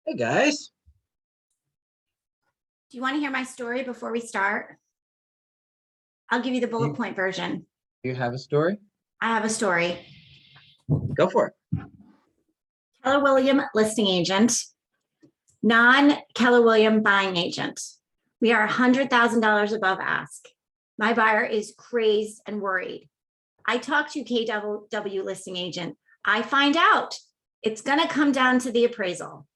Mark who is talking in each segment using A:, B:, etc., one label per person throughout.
A: Hey guys,
B: Do you want to hear my story before we start? I'll give you the bullet point version.
A: you have a story?
B: I have a story.
A: Go for it.
B: Keller Williams listing agent, non-Keller Williams buying agent. We are $100,000 above ask. My buyer is crazed and worried. I talk to KW listing agent. I find out it's going to come down to the appraisal.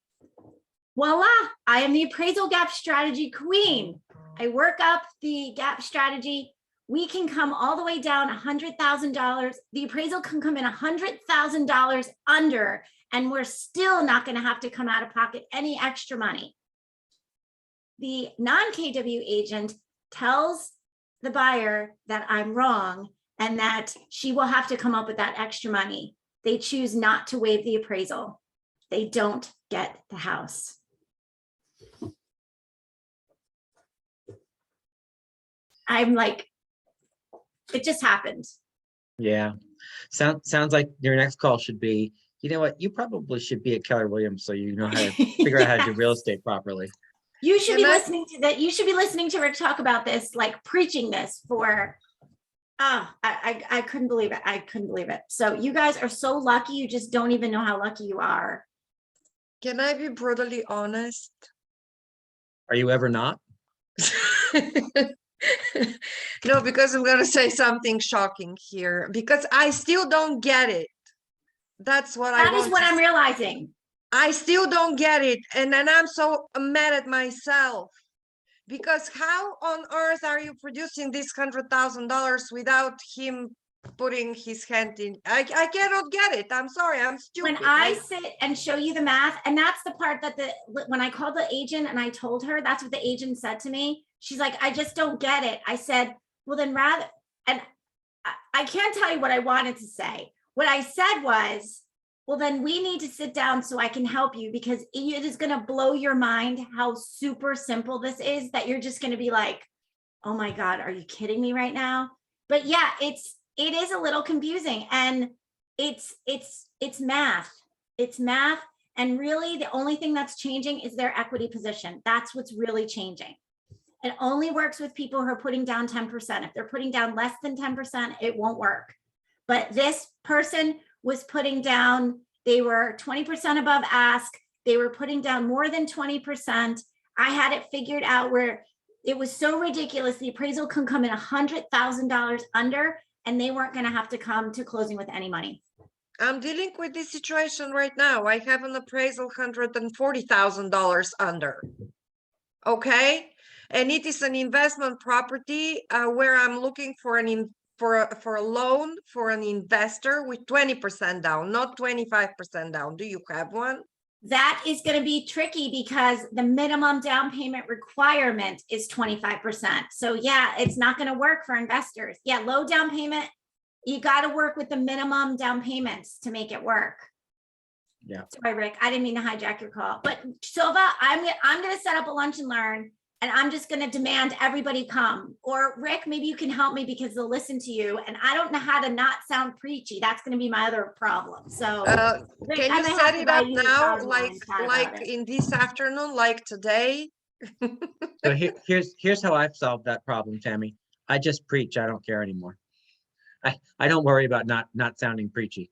B: Voila, I am the appraisal gap strategy queen. I work up the gap strategy. We can come all the way down $100,000. The appraisal can come in $100,000 under, and we're still not going to have to come out of pocket any extra money. The non-KW agent tells the buyer that I'm wrong and that she will have to come up with that extra money. They choose not to waive the appraisal. They don't get the house. I'm like, it just happened.
A: Yeah. Sounds like your next call should be, you know what, you probably should be at Keller Williams so you know how to figure out how to do real estate properly.
B: You should be listening to that. You should be listening to Rick talk about this, like preaching this for, I couldn't believe it. I couldn't believe it. So you guys are so lucky. You just don't even know how lucky you are.
C: Can I be brutally honest?
A: Are you ever not?
C: No, because I'm going to say something shocking here because I still don't get it. That's what
B: That is what I'm realizing.
C: I still don't get it. And then I'm so mad at myself because how on earth are you producing this $100,000 without him putting his hand in? I cannot get it. I'm sorry. I'm stupid.
B: When I sit and show you the math, and that's the part that when I called the agent and I told her, that's what the agent said to me. She's like, I just don't get it. I said, well, then rather, and I can't tell you what I wanted to say. What I said was, well, then we need to sit down so I can help you because it is going to blow your mind how super simple this is that you're just going to be like, oh my God, are you kidding me right now? But yeah, it is a little confusing and it's math. It's math. And really the only thing that's changing is their equity position. That's what's really changing. It only works with people who are putting down 10%. If they're putting down less than 10%, it won't work. But this person was putting down, they were 20% above ask. They were putting down more than 20%. I had it figured out where it was so ridiculous. The appraisal can come in $100,000 under, and they weren't going to have to come to closing with any money.
C: I'm dealing with this situation right now. I have an appraisal $140,000 under. Okay. And it is an investment property where I'm looking for for a loan for an investor with 20% down, not 25% down. Do you have one?
B: That is going to be tricky because the minimum down payment requirement is 25%. So yeah, it's not going to work for investors. Yeah, low down payment. You got to work with the minimum down payments to make it work.
A: Yeah.
B: Sorry, Rick. I didn't mean to hijack your call. But Silva, I'm going to set up a lunch and learn. And I'm just going to demand everybody come. Or Rick, maybe you can help me because they'll listen to you. And I don't know how to not sound preachy. That's going to be my other problem. So
C: Rick, can you set it up now, like in this afternoon, like today?
A: So here's how I've solved that problem, Tammy. I just preach. I don't care anymore. I don't worry about not sounding preachy.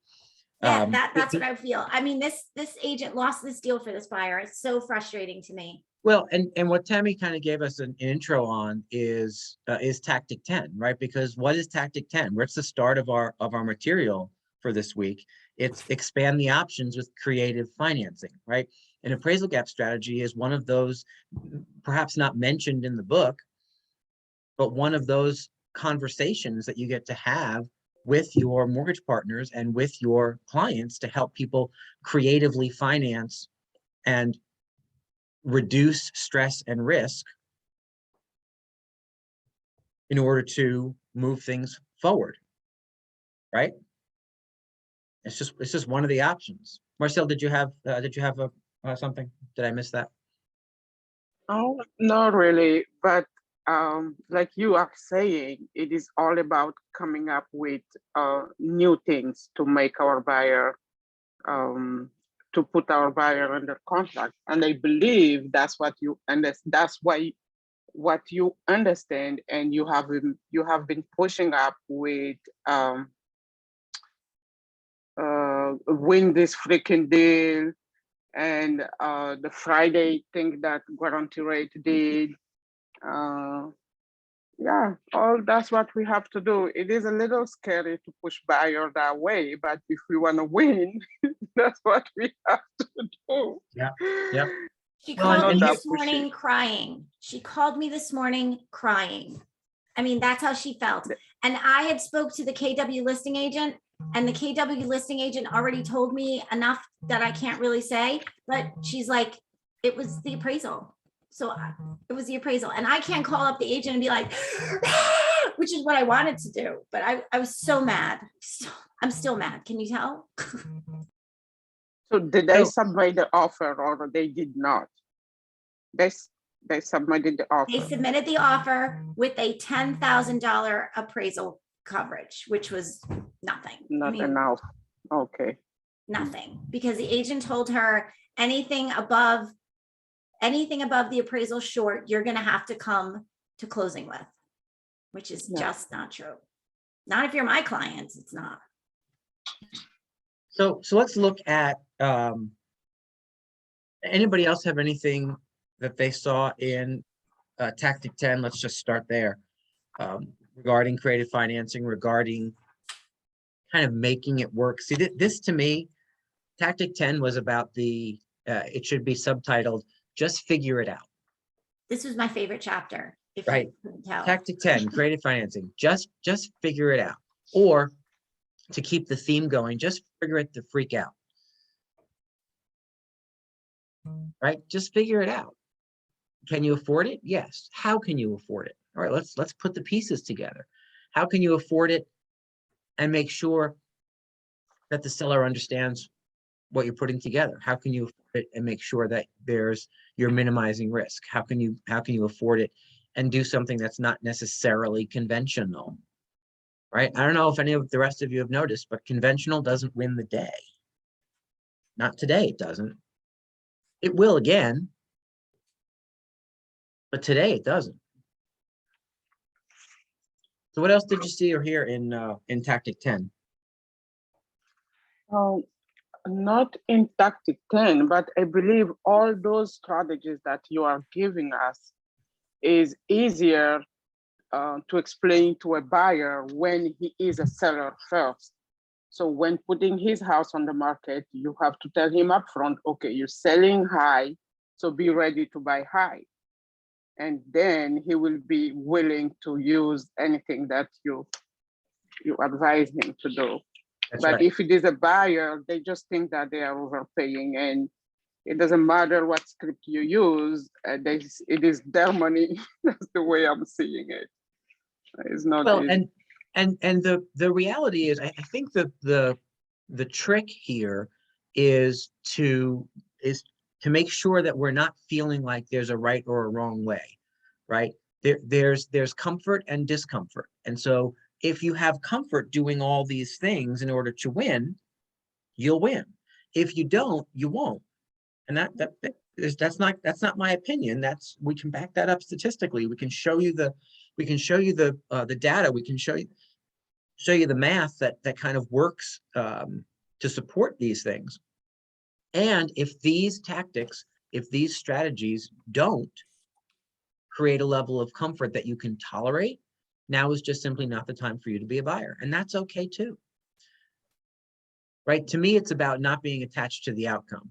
B: Yeah, that's what I feel. I mean, this agent lost this deal for this buyer. It's so frustrating to me.
A: Well, and what Tammy kind of gave us an intro on is tactic 10, right? Because what is tactic 10? Where's the start of our material for this week? It's expand the options with creative financing, right? An appraisal gap strategy is one of those, perhaps not mentioned in the book, but one of those conversations that you get to have with your mortgage partners and with your clients to help people creatively finance and reduce stress and risk in order to move things forward, right? It's just one of the options. Marcel, did you have something? Did I miss that?
D: Oh, not really, but like you are saying, it is all about coming up with new things to make our buyer to put our buyer under contract. And I believe that's what you, and that's why what you understand, and you have been pushing up with win this freaking deal, and the Friday thing that Guarantee Rate did. Yeah, all that's what we have to do. It is a little scary to push buyer that way, but if we want to win, that's what we have to do.
A: Yeah, yeah.
B: She
A: Well,
B: called
A: and
B: me
A: you-
B: this morning crying. She called me this morning crying. I mean, that's how she felt. And I had spoke to the KW listing agent, and the KW listing agent already told me enough that I can't really say, but she's like, it was the appraisal. So it was the appraisal. And I can't call up the agent and be like, which is what I wanted to do. But I was so mad. I'm still mad. Can you tell?
D: So did they
A: So-
D: submit the offer, or they did not? They submitted the
B: They
D: offer.
B: submitted the offer with a $10,000 appraisal coverage, which was nothing. I
D: Not
B: mean,
D: enough. Okay.
B: nothing, because the agent told her anything above the appraisal short, you're gonna have to come to closing with, which is
D: Yeah.
B: just not true. Not if you're my clients, it's not.
A: So let's look at, anybody else have anything that they saw in tactic 10? Let's just start there. Regarding creative financing, regarding kind of making it work. See, this to me, tactic 10 was about it should be subtitled, just figure it out.
B: This was my favorite chapter, if
A: Right.
B: you couldn't tell.
A: Tactic 10, creative financing, just figure it out. Or to keep the theme going, just figure it the freak out. Right? Just figure it out. Can you afford it? Yes. How can you afford it? All right, let's put the pieces together. How can you afford it and make sure that the seller understands what you're putting together? How can you afford it and make sure that you're minimizing risk? How can you afford it and do something that's not necessarily conventional? Right? I don't know if any of the rest of you have noticed, but conventional doesn't win the day. Not today, it doesn't. It will again, but today it doesn't. So what else did you see or hear in tactic 10?
D: Not in tactic 10, but I believe all those strategies that you are giving us is easier to explain to a buyer when he is a seller first. So when putting his house on the market, you have to tell him upfront, okay, you're selling high, so be ready to buy high. And then he will be willing to use anything that you advise him to do.
A: That's
D: But
A: right.
D: if it is a buyer, they just think that they are overpaying, and it doesn't matter what script you use. It is their money. That's the way I'm seeing it. It's not.
A: Well,
D: easy.
A: and the reality is, I think the trick here is to make sure that we're not feeling like there's a right or a wrong way, right? There's comfort and discomfort, and so if you have comfort doing all these things in order to win, you'll win. If you don't, you won't. And that's not my opinion. We can back that up statistically. We can show you the data. We can show you the math that kind of works to support these things. And if these tactics, if these strategies don't create a level of comfort that you can tolerate, now is just simply not the time for you to be a buyer. And that's okay too. Right? To me, it's about not being attached to the outcome,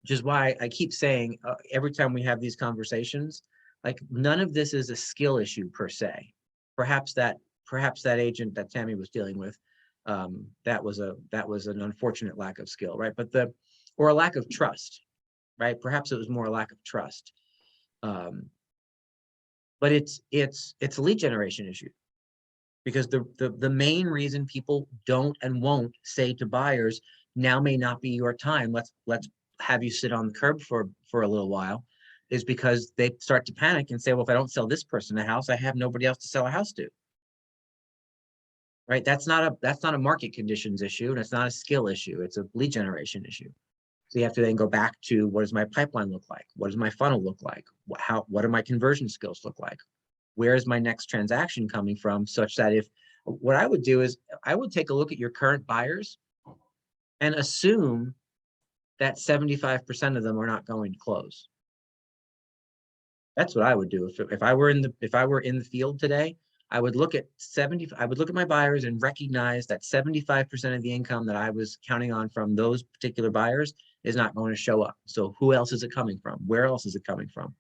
A: which is why I keep saying every time we have these conversations, like none of this is a skill issue per se. Perhaps that agent that Tammy was dealing with, that was an unfortunate lack of skill, right? Or a lack of trust, right? Perhaps it was more a lack of trust. But it's a lead generation issue, because the main reason people don't and won't say to buyers, now may not be your time, let's have you sit on the curb for a little while, is because they start to panic and say, well, if I don't sell this person a house, I have nobody else to sell a house to. Right? That's not a market conditions issue, and it's not a skill issue. It's a lead generation issue. So you have to then go back to, what does my pipeline look like? What does my funnel look like? What do my conversion skills look like? Where is my next transaction coming from? Such that what I would do is I would take a look at your current buyers and assume that 75% of them are not going to close. That's what I would do. If I were in the field today, I would look at my buyers and recognize that 75% of the income that I was counting on from those particular buyers is not going to show up. So who else is it coming from? Where else is it coming from?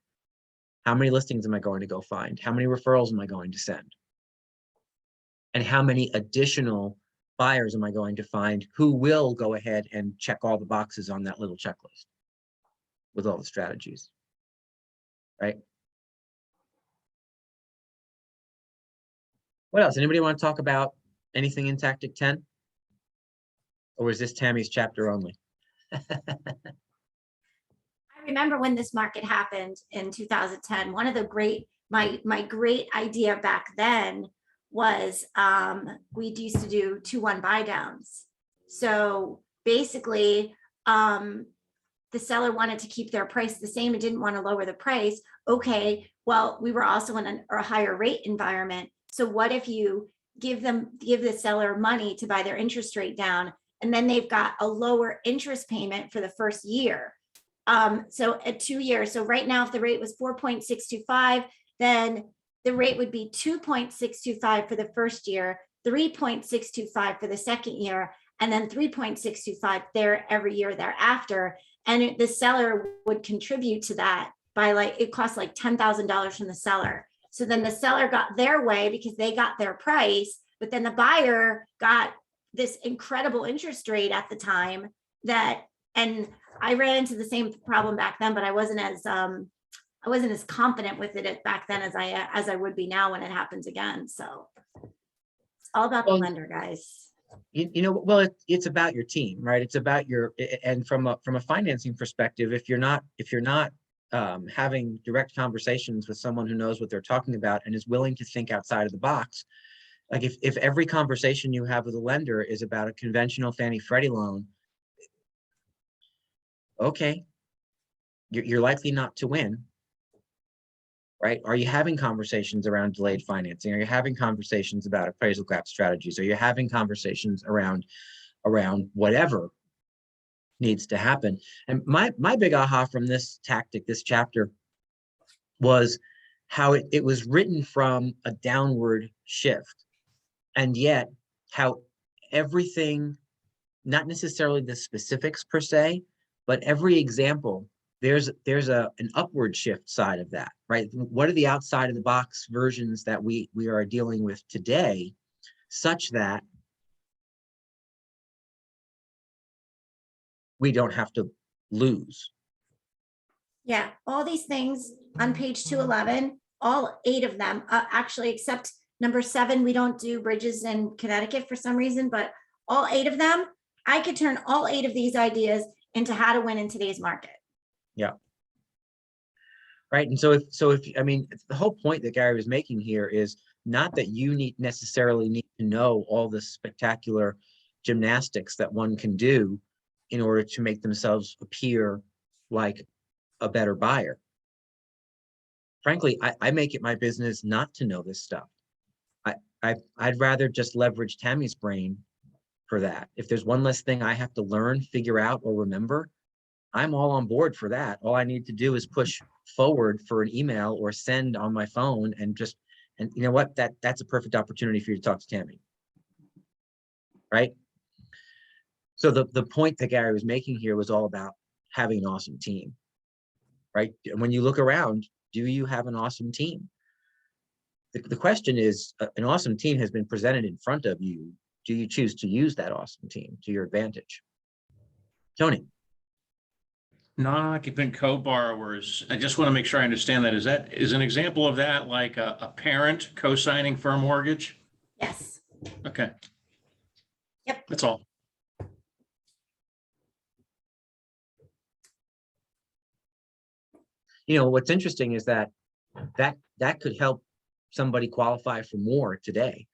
A: How many listings am I going to go find? How many referrals am I going to send? And how many additional buyers am I going to find who will go ahead and check all the boxes on that little checklist with all the strategies, right? What else? Anybody want to talk about anything in Tactic 10? Or is this Tammy's chapter only?
B: I remember when this market happened in 2010, one of the my great idea back then was we used to do 2-1 buy downs. So basically, the seller wanted to keep their price the same and didn't want to lower the price. Okay, well, we were also in a higher rate environment. So what if you give the seller money to buy their interest rate down, and then they've got a lower interest payment for the first year? So at 2 years, so right now, if the rate was 4.625, then the rate would be 2.625 for the first year, 3.625 for the second year, and then 3.625 there every year thereafter. And the seller would contribute to that by it costs like $10,000 from the seller. So then the seller got their way because they got their price, but then the buyer got this incredible interest rate at the time and I ran into the same problem back then, but I wasn't as confident with it back then as I would be now when it happens again. So it's all about the lender, guys.
A: Well, it's about your team, right? It's about and from a financing perspective, if you're not having direct conversations with someone who knows what they're talking about and is willing to think outside of the box, like if every conversation you have with a lender is about a conventional Fannie Freddie loan, okay, you're likely not to win, right? Are you having conversations around delayed financing? Are you having conversations about appraisal gap strategies? Are you having conversations around whatever needs to happen? And my big aha from this chapter, was how it was written from a downward shift, and yet how everything, not necessarily the specifics per se, but every example, there's an upward shift side of that, right? What are the outside of the box versions that we are dealing with today, such that we don't have to lose?
B: Yeah, all these things on page 211, all 8 of them, actually, except number 7, we don't do bridges in Connecticut for some reason, but all 8 of them, I could turn all 8 of these ideas into how to win in today's market.
A: Yeah. Right. And so if I mean, the whole point that Gary was making here is not that you necessarily need to know all the spectacular gymnastics that one can do in order to make themselves appear like a better buyer. Frankly, I make it my business not to know this stuff. I'd rather just leverage Tammy's brain for that. If there's one less thing I have to learn, figure out, or remember, I'm all on board for that. All I need to do is push forward for an email or send on my phone, and you know what? That's a perfect opportunity for you to talk to Tammy. Right? So the point that Gary was making here was all about having an awesome team. Right? And when you look around, do you have an awesome team? The question is, an awesome team has been presented in front of you. Do you choose to use that awesome team to your advantage? Tony.
E: Non-occupant co-borrowers. I just want to make sure I understand that. Is an example of that like a parent co-signing for a mortgage?
B: Yes.
E: Okay.
B: Yep.
E: That's all.
A: You know, what's interesting is that could help somebody qualify for more today.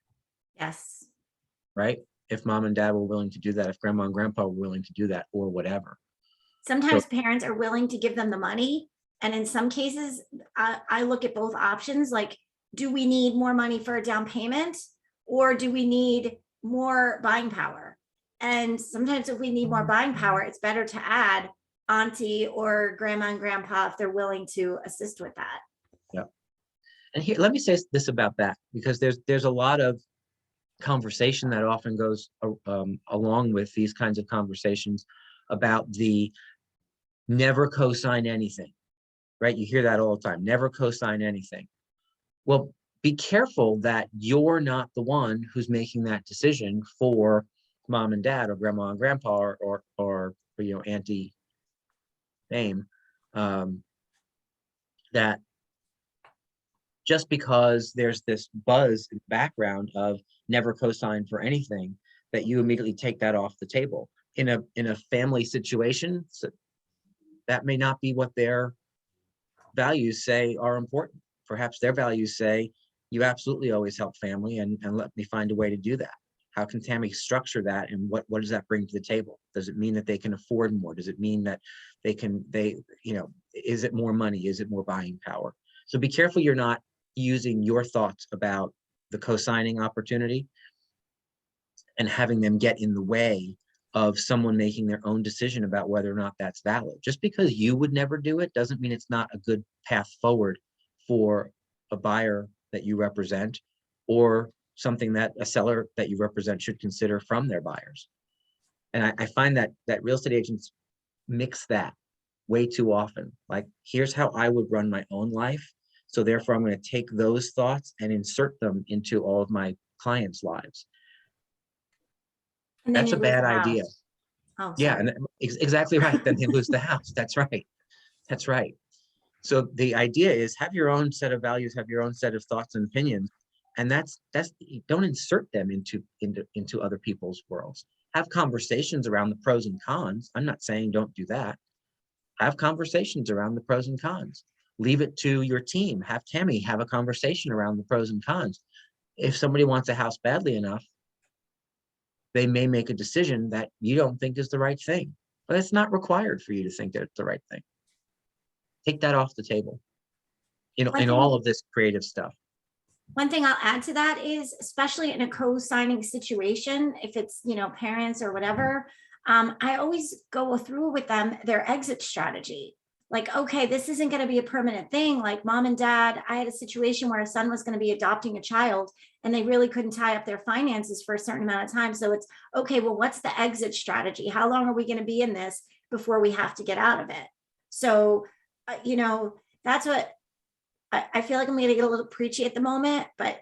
B: Yes.
A: Right? If mom and dad were willing to do that, if grandma and grandpa were willing to do that, or whatever.
B: Sometimes parents are willing to give them the money. And in some cases, I look at both options, like, do we need more money for a down payment? Or do we need more buying power? And sometimes if we need more buying power, it's better to add auntie or grandma and grandpa if they're willing to assist with that.
A: Yeah. And here, let me say this about that, because there's a lot of conversation that often goes along with these kinds of conversations about the never co-sign anything, right? You hear that all the time, never co-sign anything. Well, be careful that you're not the one who's making that decision for mom and dad or grandma and grandpa or you know, auntie name, that just because there's this buzz in the background of never co-sign for anything, that you immediately take that off the table. In a family situation, so that may not be what their values say are important. Perhaps their values say, you absolutely always help family, and let me find a way to do that. How can Tammy structure that, and what does that bring to the table? Does it mean that they can afford more? Does it mean that you know, is it more money? Is it more buying power? So be careful you're not using your thoughts about the co-signing opportunity and having them get in the way of someone making their own decision about whether or not that's valid. Just because you would never do it doesn't mean it's not a good path forward for a buyer that you represent, or something that a seller that you represent should consider from their buyers. And I find that real estate agents mix that way too often. Like, here's how I would run my own life, so therefore I'm going to take those thoughts and insert them into all of my clients' lives.
B: And then
A: That's
B: you
A: a
B: lose
A: bad
B: the
A: idea.
B: house. Oh,
A: Yeah,
B: sorry.
A: and exactly right. Then they lose the house. That's right. That's right. So the idea is, have your own set of values, have your own set of thoughts and opinions, and that's don't insert them into other people's worlds. Have conversations around the pros and cons. I'm not saying don't do that. Have conversations around the pros and cons. Leave it to your team. Have Tammy have a conversation around the pros and cons. If somebody wants a house badly enough, they may make a decision that you don't think is the right thing, but it's not required for you to think that it's the right thing. Take that off the table, you know, in all of this creative stuff.
B: One thing I'll add to that is, especially in a co-signing situation, if it's, you know, parents or whatever, I always go through with them their exit strategy. Like, okay, this isn't going to be a permanent thing. Like, mom and dad, I had a situation where a son was going to be adopting a child, and they really couldn't tie up their finances for a certain amount of time. So it's, okay, well, what's the exit strategy? How long are we going to be in this before we have to get out of it? So, you know, that's what I feel like I'm going to get a little preachy at the moment, but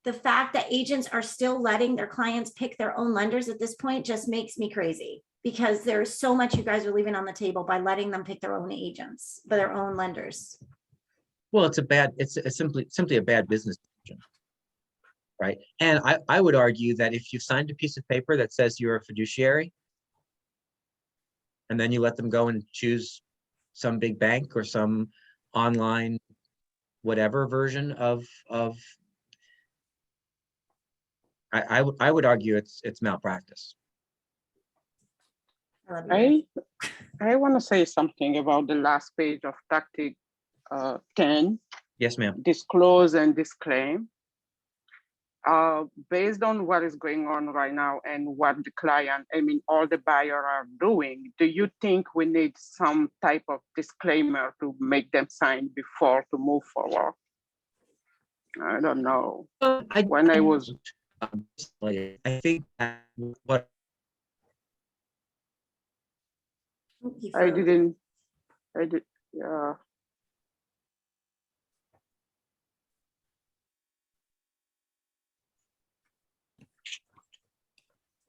B: the fact that agents are still letting their clients pick their own lenders at this point just makes me crazy, because there's so much you guys are leaving on the table by letting them pick their own agents, by their own lenders.
A: Well, it's simply a bad business decision, right? And I would argue that if you've signed a piece of paper that says you're a fiduciary, and then you let them go and choose some big bank or some online whatever version of I would argue it's malpractice.
D: I want to say something about the last page of tactic 10,
A: Yes, ma'am.
D: disclose and disclaim. Based on what is going on right now and what the client, I mean, all the buyer are doing, do you think we need some type of disclaimer to make them sign before to move forward? I don't know. I think that what I did, yeah.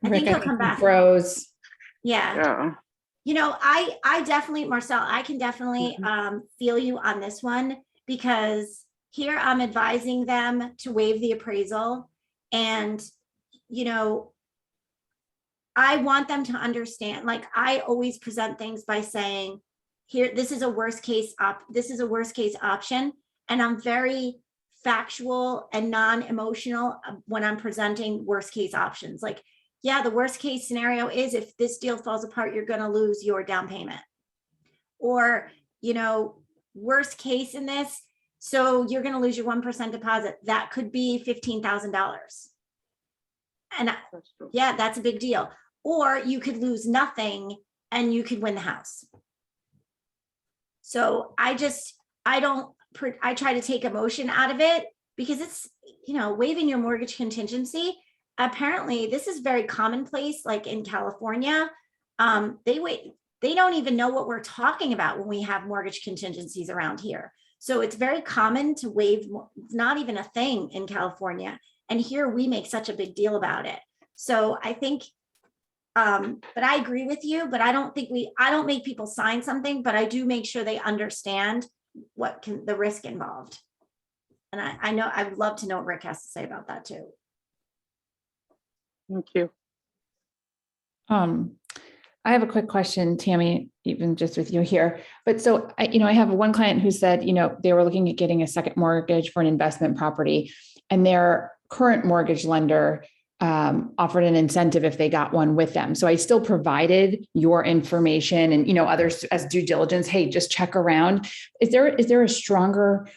B: I think he'll come back.
F: Froze.
B: Yeah. You know, I definitely, Marcel, I can definitely feel you on this one, because here I'm advising them to waive the appraisal. And, you know, I want them to understand, like, I always present things by saying, here, this is a worst case option. And I'm very factual and non-emotional when I'm presenting worst case options. Like, yeah, the worst case scenario is if this deal falls apart, you're going to lose your down payment. or, you know, worst case in this, so you're gonna lose your 1% deposit, that could be $15,000. And
D: That's true.
B: yeah, that's a big deal. Or you could lose nothing and you could win the house. So I try to take emotion out of it, because it's, you know, waiving your mortgage contingency. Apparently, this is very commonplace, like in California. They don't even know what we're talking about when we have mortgage contingencies around here. So it's very common to waive, it's not even a thing in California. And here we make such a big deal about it. So I think, but I agree with you, but I don't make people sign something, but I do make sure they understand the risk involved. And I know, I would love to know what Rick has to say about that too.
D: Thank you.
F: I have a quick question, Tammy, even just with you here. But so, I have one client who said, they were looking at getting a second mortgage for an investment property, and their current mortgage lender offered an incentive if they got one with them. So I still provided your information and, others as due diligence. Hey, just check around. Is there a stronger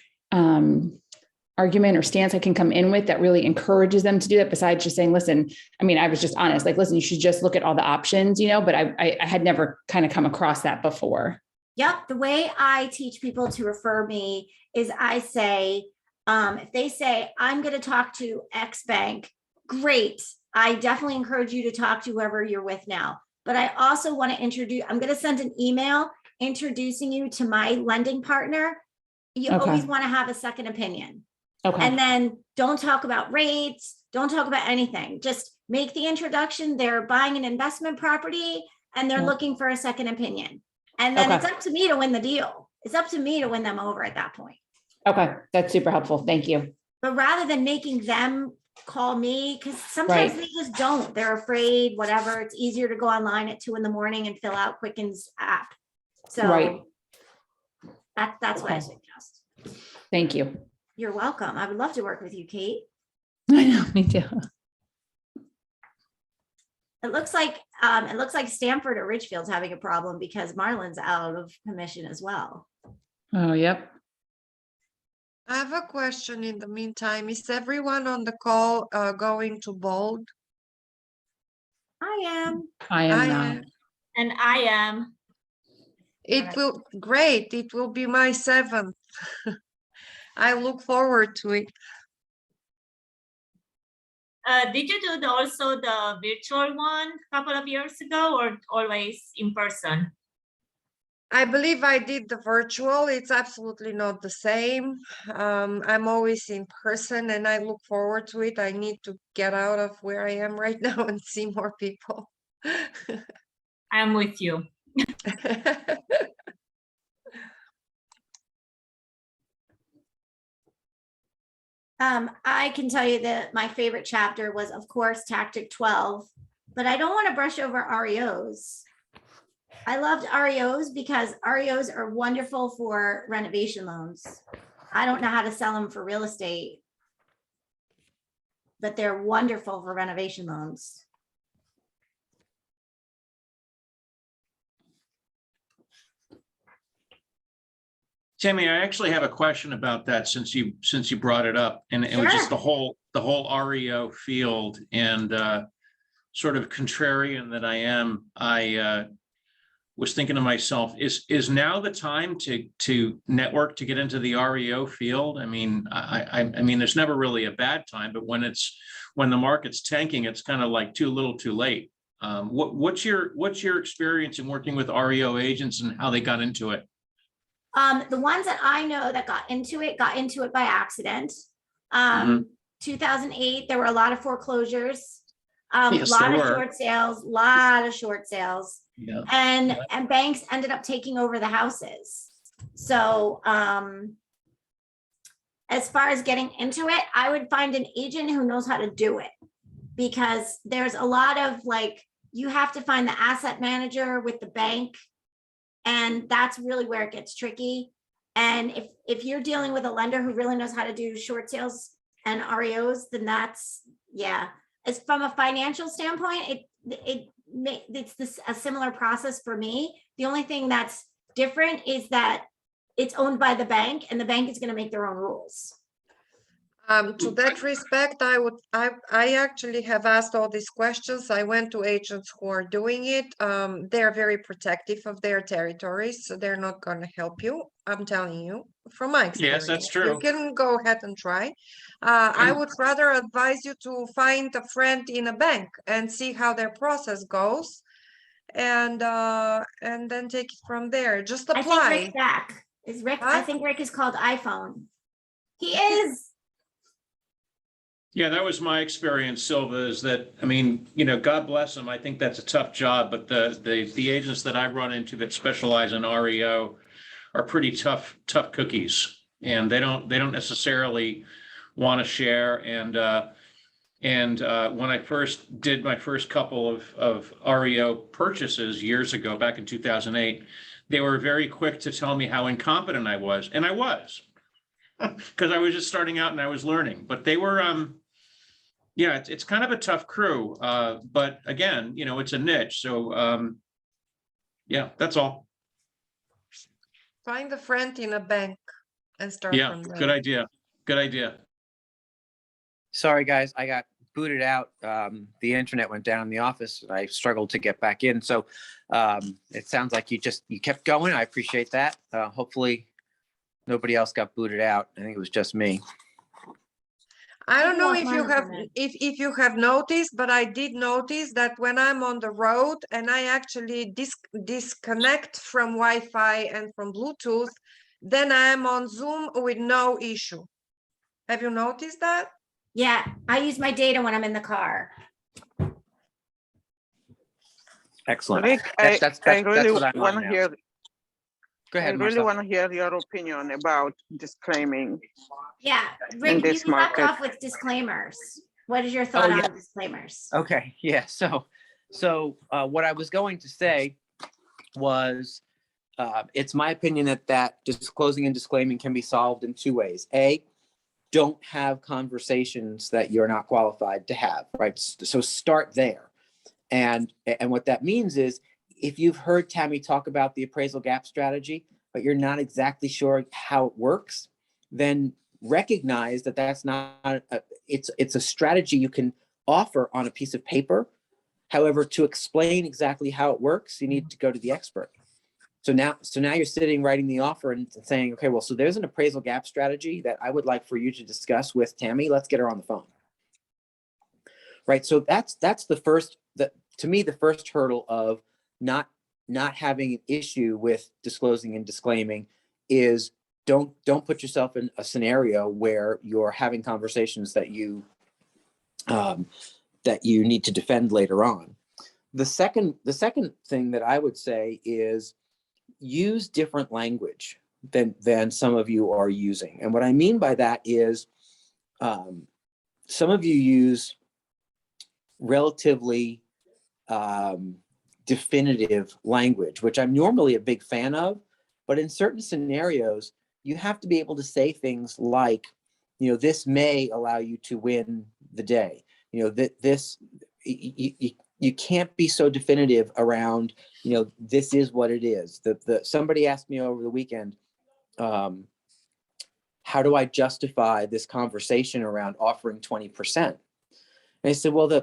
F: argument or stance I can come in with that really encourages them to do that, besides just saying, listen, I was just honest, like, listen, you should just look at all the options, but I had never kind of come across that before.
B: Yep. The way I teach people to refer me is I say, if they say, I'm going to talk to X bank, great. I definitely encourage you to talk to whoever you're with now. But I also want to I'm going to send an email introducing you to my lending partner. You always want to have a second opinion.
F: Okay.
B: And then don't talk about rates. Don't talk about anything. Just make the introduction. They're buying an investment property and they're looking for a second opinion. And then it's up to me to win the deal. It's up to me to win them over at that point.
F: Okay. That's super helpful. Thank you.
B: But rather than making them call me, because sometimes they just don't. They're afraid, whatever. It's easier to go online at 2 a.m. and fill out Quicken's app. So that's what I suggest.
F: Thank you.
B: You're welcome. I would love to work with you, Kate.
F: I know, me too.
B: It looks like Stanford or Richfield's having a problem because Marlon's out of commission as well.
F: Oh, yep.
C: I have a question in the meantime. Is everyone on the call going to bold?
B: I am.
F: I am
C: I
F: now.
C: am.
B: And I am.
C: It will, great. It will be my 7th. I look forward to it.
G: Did you do also the virtual one a couple of years ago, or always in person?
C: I believe I did the virtual. It's absolutely not the same. I'm always in person and I look forward to it. I need to get out of where I am right now and see more people.
G: I'm with you.
B: I can tell you that my favorite chapter was, of course, Tactic 12, but I don't want to brush over REOs. I loved REOs because REOs are wonderful for renovation loans. I don't know how to sell them for real estate, but they're wonderful for renovation loans.
E: Tammy, I actually have a question about that since you brought it up, and it was just the whole REO field, and sort of contrarian that I am, I was thinking to myself, is now the time to network to get into the REO field? I mean, there's never really a bad time, but when the market's tanking, it's kind of like too little, too late. What's your experience in working with REO agents and how they got into it?
B: The ones that I know that got into it by accident. 2008, there were a lot of foreclosures,
E: Yes,
B: lot
E: there
B: of
E: were.
B: short sales,
E: Yeah.
B: and banks ended up taking over the houses. So, as far as getting into it, I would find an agent who knows how to do it, because there's a lot of you have to find the asset manager with the bank. And that's really where it gets tricky. And if you're dealing with a lender who really knows how to do short sales and REOs, then that's, as from a financial standpoint, it's a similar process for me. The only thing that's different is that it's owned by the bank and the bank is gonna make their own rules.
C: To that respect, I actually have asked all these questions. I went to agents who are doing it. They're very protective of their territories, so they're not gonna help you. I'm telling you, from my experience.
E: Yes, that's
C: You
E: true.
C: can go ahead and try. I would rather advise you to find a friend in a bank and see how their process goes. And then take it from there. Just
B: I think
C: apply.
B: Rick's back. Is Rick, I
C: Huh?
B: think Rick is called iPhone. He is.
E: Yeah, that was my experience, Silva, is that, I mean, God bless them. I think that's a tough job, but the agents that I run into that specialize in REO are pretty tough cookies. And they don't necessarily want to share. And when I first did my first couple of REO purchases years ago, back in 2008, they were very quick to tell me how incompetent I was. And I was, because I was just starting out and I was learning, but they were, yeah, it's kind of a tough crew. But again, it's a niche. So, yeah, that's all.
C: Find a friend in a bank and start
E: Yeah,
C: from there.
E: good idea. Good idea.
H: Sorry, guys, I got booted out. The internet went down in the office. I struggled to get back in. So it sounds like you kept going. I appreciate that. Hopefully nobody else got booted out. I think it was just me.
C: I don't know
B: Lost
C: if you
B: mine
C: have
B: for a minute.
C: if you have noticed, but I did notice that when I'm on the road and I actually disconnect from Wi-Fi and from Bluetooth, then I'm on Zoom with no issue. Have you noticed that?
B: Yeah, I use my data when I'm in the car.
H: Excellent.
D: Rick,
H: That's
D: I really
H: what I'm
D: want
H: on
D: to
H: now.
D: hear.
H: Go
D: I
H: ahead,
D: really
H: Marcel.
D: want to hear your opinion about disclaiming.
B: Yeah, Rick, you
D: this
B: left
D: market.
B: off with disclaimers. What is your thought
H: yeah.
B: on disclaimers?
H: Okay, yeah. So what I was going to say was, it's my opinion that disclosing and disclaiming can be solved in two ways. A, don't have conversations that you're not qualified to have, right? So start there. And what that means is, if you've heard Tammy talk about the appraisal gap strategy, but you're not exactly sure how it works, then recognize that that's not, it's a strategy you can offer on a piece of paper. However, to explain exactly how it works, you need to go to the expert. So now you're sitting, writing the offer and saying, okay, well, so there's an appraisal gap strategy that I would like for you to discuss with Tammy. Let's get her on the phone. Right. So that's the first, to me, the first hurdle of not having an issue with disclosing and disclaiming is don't put yourself in a scenario where you're having conversations that you need to defend later on. The second thing that I would say is use different language than some of you are using. And what I mean by that is some of you use relatively definitive language, which I'm normally a big fan of, but in certain scenarios, you have to be able to say things like, this may allow you to win the day. You can't be so definitive around, this is what it is. Somebody asked me over the weekend, how do I justify this conversation around offering 20%? And I said, well,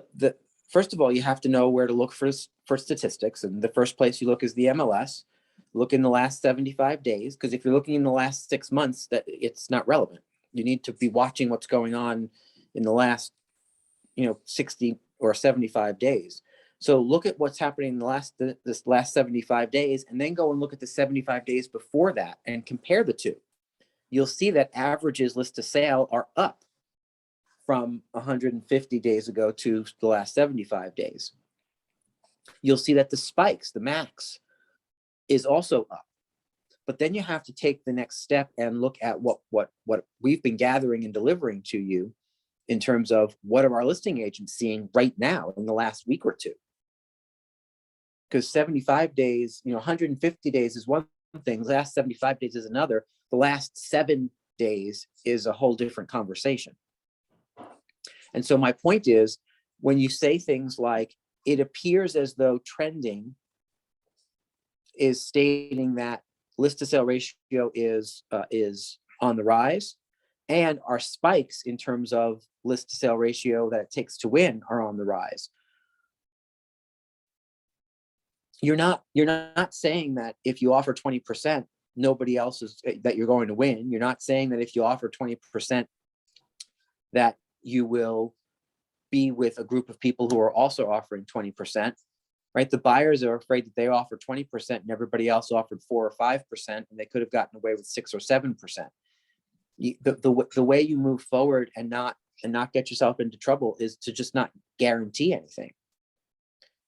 H: first of all, you have to know where to look for statistics. And the first place you look is the MLS. Look in the last 75 days, because if you're looking in the last 6 months, that it's not relevant. You need to be watching what's going on in the last, 60 or 75 days. So look at what's happening in this last 75 days, and then go and look at the 75 days before that and compare the two. You'll see that averages list to sale are up from 150 days ago to the last 75 days. You'll see that the spikes, the max, is also up. But then you have to take the next step and look at what we've been gathering and delivering to you in terms of what are our listing agents seeing right now in the last week or two. Because 75 days, 150 days is one thing, the last 75 days is another. The last 7 days is a whole different conversation. And so my point is, when you say things like, it appears as though trending is stating that list to sale ratio is on the rise, and our spikes in terms of list to sale ratio that it takes to win are on the rise. You're not saying that if you offer 20%, nobody else is that you're going to win. You're not saying that if you offer 20% that you will be with a group of people who are also offering 20%, right? The buyers are afraid that they offer 20% and everybody else offered 4 or 5%, and they could have gotten away with 6 or 7%. The way you move forward and not get yourself into trouble is to just not guarantee anything,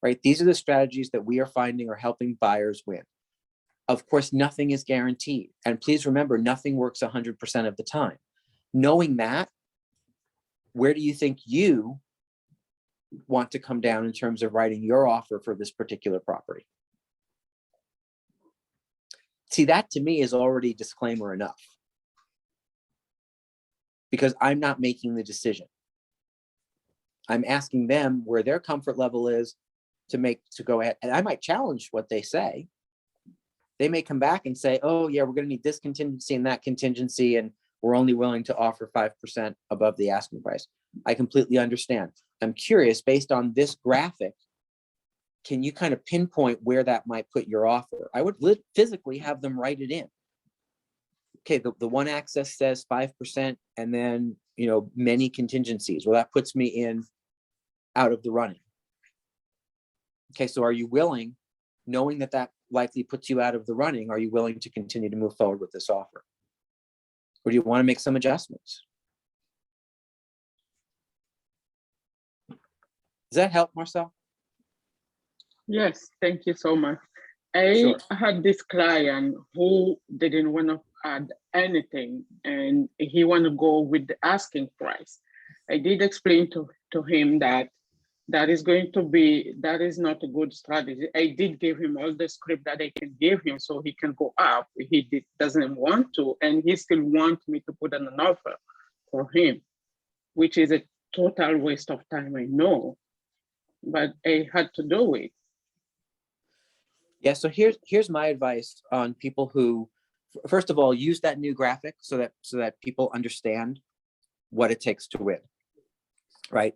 H: right? These are the strategies that we are finding are helping buyers win. Of course, nothing is guaranteed. And please remember, nothing works 100% of the time. Knowing that, where do you think you want to come down in terms of writing your offer for this particular property? See, that to me is already disclaimer enough, because I'm not making the decision. I'm asking them where their comfort level is to go ahead. And I might challenge what they say. They may come back and say, oh yeah, we're going to need this contingency and that contingency, and we're only willing to offer 5% above the asking price. I completely understand. I'm curious, based on this graphic, can you kind of pinpoint where that might put your offer? I would physically have them write it in. Okay, the one axis says 5%, and then, many contingencies. Well, that puts me in out of the running. Okay, so are you willing, knowing that that likely puts you out of the running, are you willing to continue to move forward with this offer? Or do you want to make some adjustments? Does that help, Marcel?
D: Yes, thank you so much. I
H: Sure.
D: had this client who didn't want to add anything, and he want to go with the asking price. I did explain to him that that is not a good strategy. I did give him all the script that I can give him so he can go up. He doesn't want to, and he still wants me to put an offer for him, which is a total waste of time, I know, but I had to do it.
H: Yeah, so here's my advice on people who, first of all, use that new graphic so that people understand what it takes to win, right?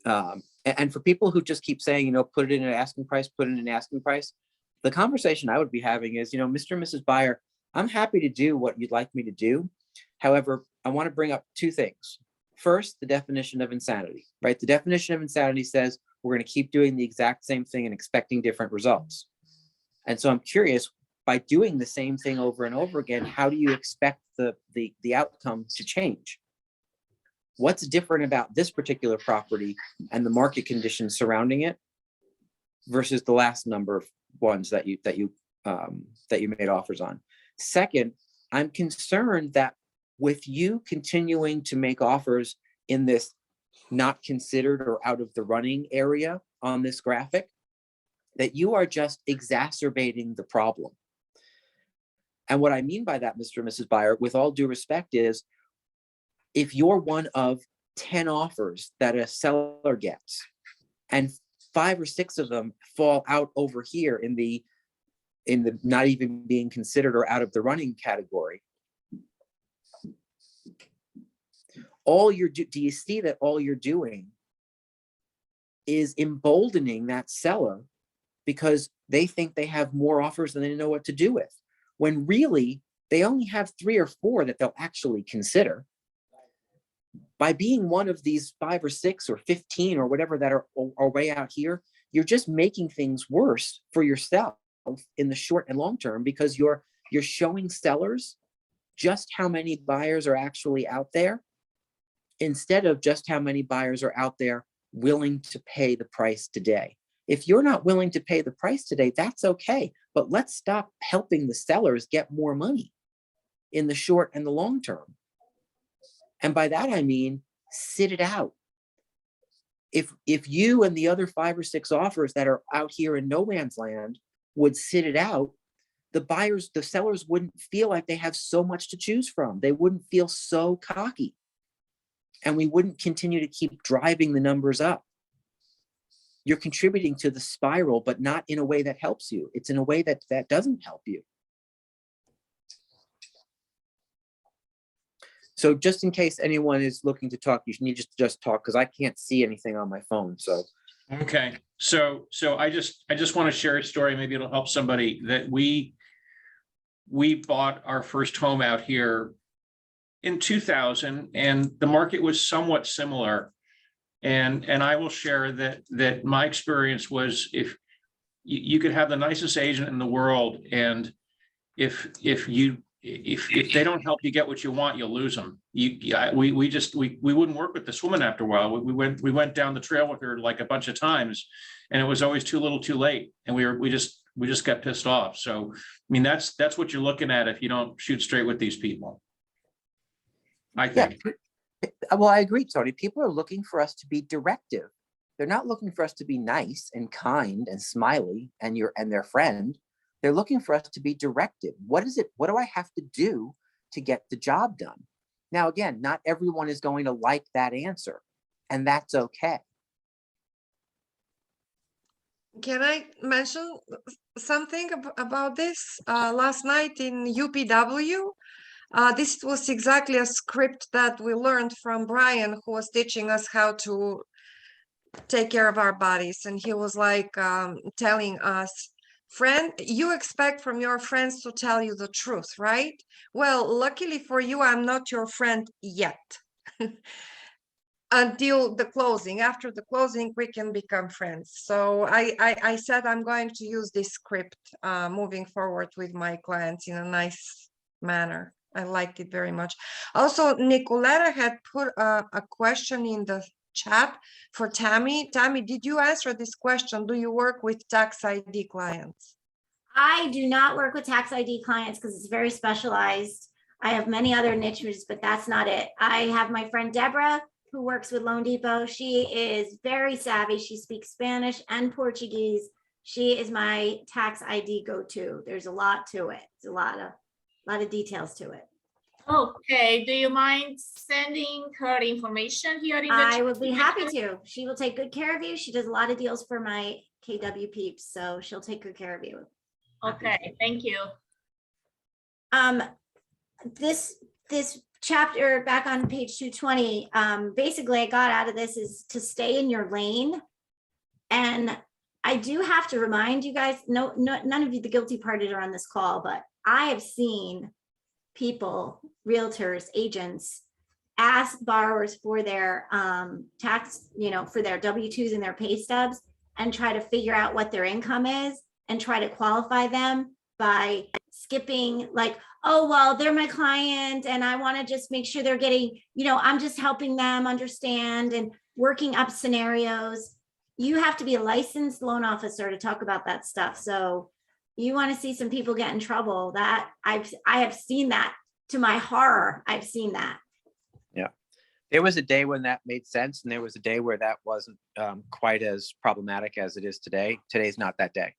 H: And for people who just keep saying, put it in an asking price, the conversation I would be having is, Mr. and Mrs. Buyer, I'm happy to do what you'd like me to do. However, I want to bring up two things. First, the definition of insanity, right? The definition of insanity says we're going to keep doing the exact same thing and expecting different results. And so I'm curious, by doing the same thing over and over again, how do you expect the outcome to change? What's different about this particular property and the market conditions surrounding it versus the last number of ones that you made offers on? Second, I'm concerned that with you continuing to make offers in this not considered or out of the running area on this graphic, that you are just exacerbating the problem. And what I mean by that, Mr. and Mrs. Buyer, with all due respect, is if you're one of 10 offers that a seller gets and 5 or 6 of them fall out over here in the not even being considered or out of the running category, do you see that all you're doing is emboldening that seller because they think they have more offers than they know what to do with, when really they only have 3 or 4 that they'll actually consider. By being one of these 5 or 6 or 15 or whatever that are way out here, you're just making things worse for yourself in the short and long term, because you're showing sellers just how many buyers are actually out there, instead of just how many buyers are out there willing to pay the price today. If you're not willing to pay the price today, that's okay, but let's stop helping the sellers get more money in the short and the long term. And by that, I mean, sit it out. If you and the other 5 or 6 offers that are out here in no man's land would sit it out, the sellers wouldn't feel like they have so much to choose from. They wouldn't feel so cocky. And we wouldn't continue to keep driving the numbers up. you're contributing to the spiral, but not in a way that helps you. It's in a way that doesn't help you. So just in case anyone is looking to talk, you need to just talk, because I can't see anything on my phone. So
E: Okay, so I just want to share a story. Maybe it'll help somebody. That we bought our first home out here in 2000, and the market was somewhat similar. And I will share that my experience was, if you could have the nicest agent in the world, and if they don't help you get what you want, you'll lose them. We wouldn't work with this woman after a while. We went down the trail with her like a bunch of times, and it was always too little, too late, and we just got pissed off. So I mean, that's what you're looking at if you don't shoot straight with these people, I think.
H: yeah, well, I agree, Tony. People are looking for us to be directive. They're not looking for us to be nice and kind and smiley and their friend. They're looking for us to be directive. What is it? What do I have to do to get the job done? Now, again, not everyone is going to like that answer, and that's okay.
C: Can I mention something about this? Last night in UPW, this was exactly a script that we learned from Brian, who was teaching us how to take care of our bodies. And he was like telling us, friend, you expect from your friends to tell you the truth, right? Well, luckily for you, I'm not your friend yet. Until the closing. After the closing, we can become friends. So I said I'm going to use this script moving forward with my clients in a nice manner. I liked it very much. Also, Nicoletta had put a question in the chat for Tammy. Tammy, did you answer this question? Do you work with tax ID clients?
B: I do not work with tax ID clients because it's very specialized. I have many other niches, but that's not it. I have my friend Deborah, who works with Loan Depot. She is very savvy. She speaks Spanish and Portuguese. She is my tax ID go-to. There's a lot to it. It's a lot of details to it.
G: Okay, do you mind sending her information here in the
B: I would
G: chat?
B: be happy to. She will take good care of you. She does a lot of deals for my KW peeps, so she'll take good care of you.
G: Okay, thank you.
B: This chapter back on page 220, basically I got out of this is to stay in your lane. And I do have to remind you guys, no, none of you, the guilty parties are on this call, but I have seen people, realtors, agents, ask borrowers for their tax, for their W-2s and their pay stubs, and try to figure out what their income is and try to qualify them by skipping, like, oh, well, they're my client and I want to just make sure they're getting, I'm just helping them understand and working up scenarios. You have to be a licensed loan officer to talk about that stuff. So you want to see some people get in trouble, that I have seen that. To my horror, I've seen that.
H: Yeah. There was a day when that made sense, and there was a day where that wasn't quite as problematic as it is today. Today's not that day.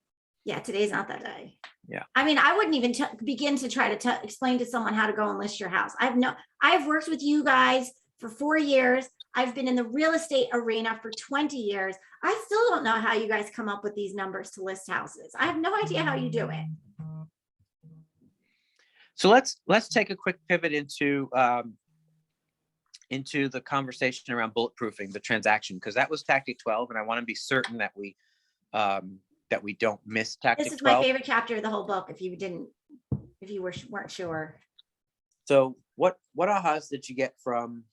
B: Yeah, today's not that day.
H: Yeah.
B: I mean, I wouldn't even begin to try to explain to someone how to go and list your house. I've worked with you guys for 4 years. I've been in the real estate arena for 20 years. I still don't know how you guys come up with these numbers to list houses. I have no idea how you do it.
H: So let's take a quick pivot into the conversation around bulletproofing the transaction, because that was tactic 12, and I want to be certain that we don't miss tactic 12.
B: This is my favorite chapter of the whole book. If you weren't sure.
H: So what ahas did you get from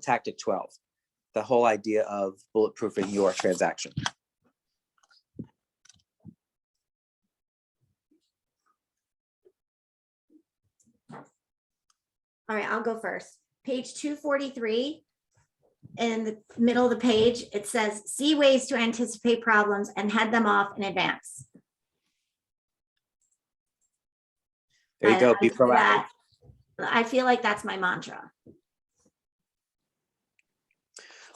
H: tactic 12? The whole idea of bulletproofing your transaction.
B: All right, I'll go first. Page 243, in the middle of the page, it says, see ways to anticipate problems and head them off in advance.
H: There you go. Be proactive.
B: I feel like that's my mantra.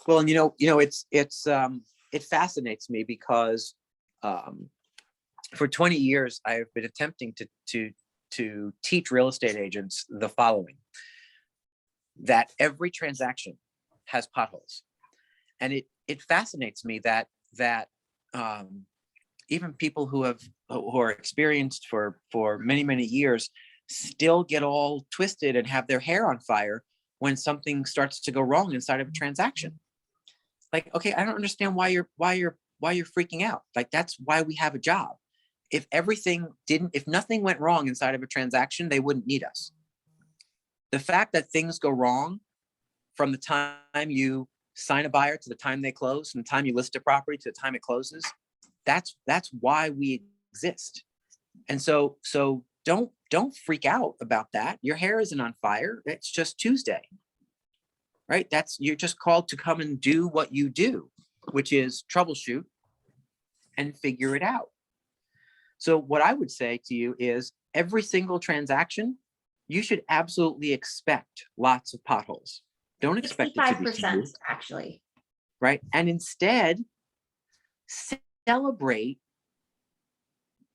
H: Well, and it fascinates me because for 20 years I've been attempting to teach real estate agents the following: that every transaction has potholes, and it fascinates me that even people who are experienced for many years still get all twisted and have their hair on fire when something starts to go wrong inside of a transaction. Like, okay, I don't understand why you're freaking out. Like, that's why we have a job. If nothing went wrong inside of a transaction, they wouldn't need us. The fact that things go wrong from the time you sign a buyer to the time they close, from the time you list a property to the time it closes, that's why we exist. And so don't freak out about that. Your hair isn't on fire. It's just Tuesday, right? You're just called to come and do what you do, which is troubleshoot and figure it out. So what I would say to you is every single transaction, you should absolutely expect lots of potholes. Don't expect it to be
B: 65%
H: smooth,
B: actually.
H: right? And instead, celebrate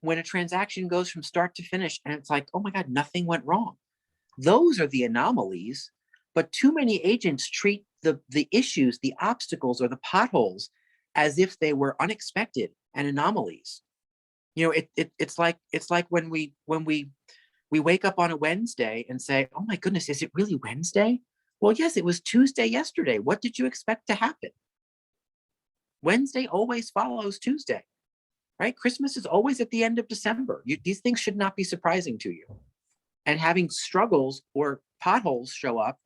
H: when a transaction goes from start to finish and it's like, oh my God, nothing went wrong. Those are the anomalies, but too many agents treat the issues, the obstacles, or the potholes as if they were unexpected and anomalies. You know, it's like when we wake up on a Wednesday and say, oh my goodness, is it really Wednesday? Well, yes, it was Tuesday yesterday. What did you expect to happen? Wednesday always follows Tuesday, right? Christmas is always at the end of December. These things should not be surprising to you. And having struggles or potholes show up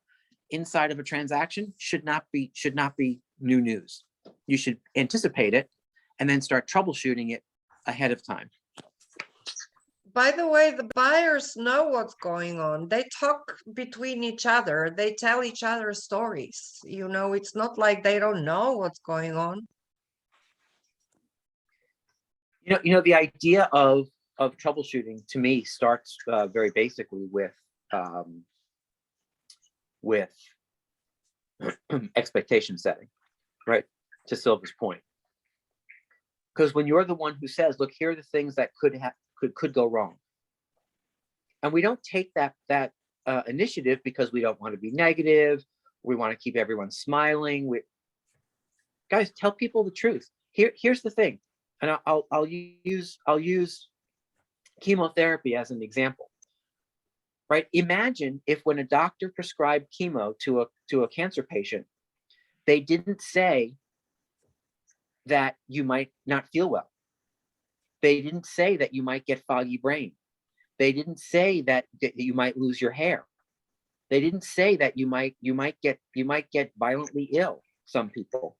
H: inside of a transaction should not be new news. You should anticipate it and then start troubleshooting it ahead of time.
C: By the way, the buyers know what's going on. They talk between each other. They tell each other stories. You know, it's not like they don't know what's going on.
H: You know, the idea of troubleshooting to me starts very basically with expectation setting, right? To Silva's point, because when you're the one who says, "Look, here are the things that could go wrong," and we don't take that initiative because we don't want to be negative. We want to keep everyone smiling. Guys, tell people the truth. Here's the thing. And I'll use chemotherapy as an example, right? Imagine if when a doctor prescribed chemo to a cancer patient, they didn't say that you might not feel well. They didn't say that you might get foggy brain. They didn't say that you might lose your hair. They didn't say that you might get violently ill. Some people,